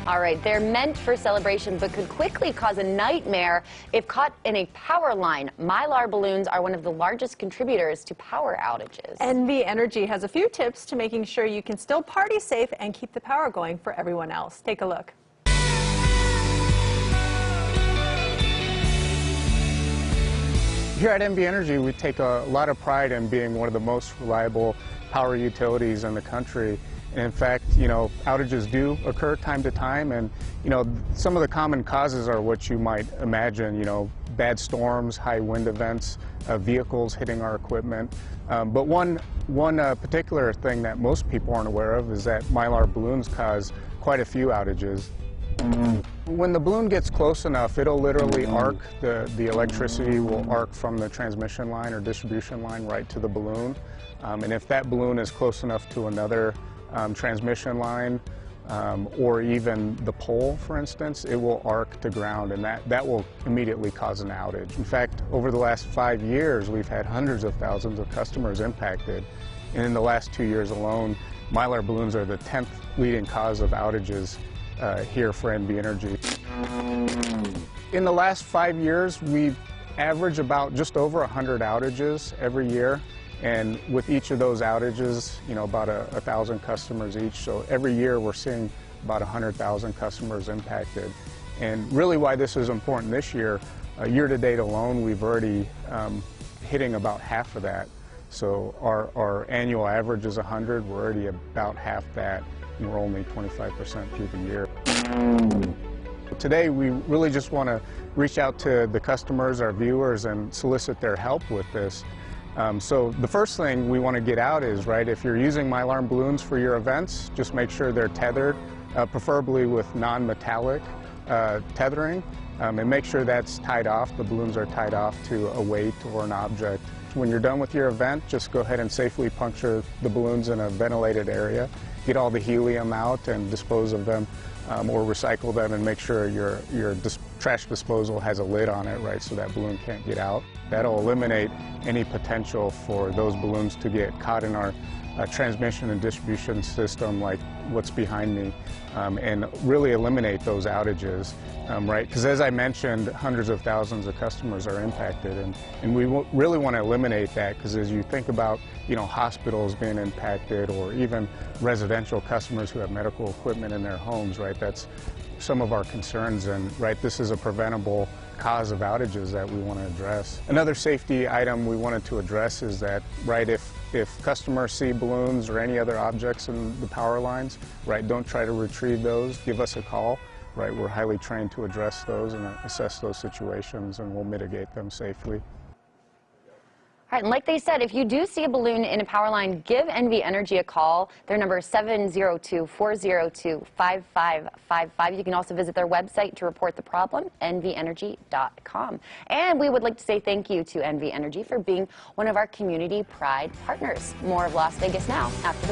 All right, they're meant for celebration, but could quickly cause a nightmare if caught in a power line. Mylar balloons are one of the largest contributors to power outages. NV Energy has a few tips to making sure you can still party safe and keep the power going for everyone else. Take a look. Here at NV Energy, we take a lot of pride in being one of the most reliable power utilities in the country. In fact, outages do occur time to time, and, some of the common causes are what you might imagine, bad storms, high wind events, vehicles hitting our equipment. But one particular thing that most people aren't aware of is that Mylar balloons cause quite a few outages. When the balloon gets close enough, it'll literally arc, the electricity will arc from the transmission line or distribution line right to the balloon. And if that balloon is close enough to another transmission line or even the pole, for instance, it will arc to ground, and that will immediately cause an outage. In fact, over the last 5 years, we've had hundreds of thousands of customers impacted. And in the last 2 years alone, Mylar balloons are the 10th leading cause of outages here for NV Energy. In the last 5 years, we've averaged about just over 100 outages every year. And with each of those outages, about 1,000 customers each. So every year we're seeing about 100,000 customers impacted. And really why this is important this year, year to date alone, we've already hitting about half of that. So our annual average is 100. We're already about half that, and we're only 25% through the year. Today we really just want to reach out to the customers, our viewers, and solicit their help with this. So the first thing we want to get out is, if you're using Mylar balloons for your events, just make sure they're tethered, preferably with non-metallic tethering, and make sure that's tied off. The balloons are tied off to a weight or an object. When you're done with your event, just go ahead and safely puncture the balloons in a ventilated area, get all the helium out and dispose of them, or recycle them, and make sure your trash disposal has a lid on it, so that balloon can't get out. That'll eliminate any potential for those balloons to get caught in our transmission and distribution system, like what's behind me, and really eliminate those outages, Because as I mentioned, hundreds of thousands of customers are impacted, and we really want to eliminate that, because as you think about, hospitals being impacted, or even residential customers who have medical equipment in their homes, that's some of our concerns, and this is a preventable cause of outages that we want to address. Another safety item we wanted to address is that, if customers see balloons or any other objects in the power lines, don't try to retrieve those. Give us a call. We're highly trained to address those and assess those situations, and we'll mitigate them safely. All right, and like they said, if you do see a balloon in a power line, give NV Energy a call. Their number is 702-402-5555. You can also visit their website to report the problem, nvenergy.com. And we would like to say thank you to NV Energy for being one of our Community Pride partners. More of Las Vegas now after the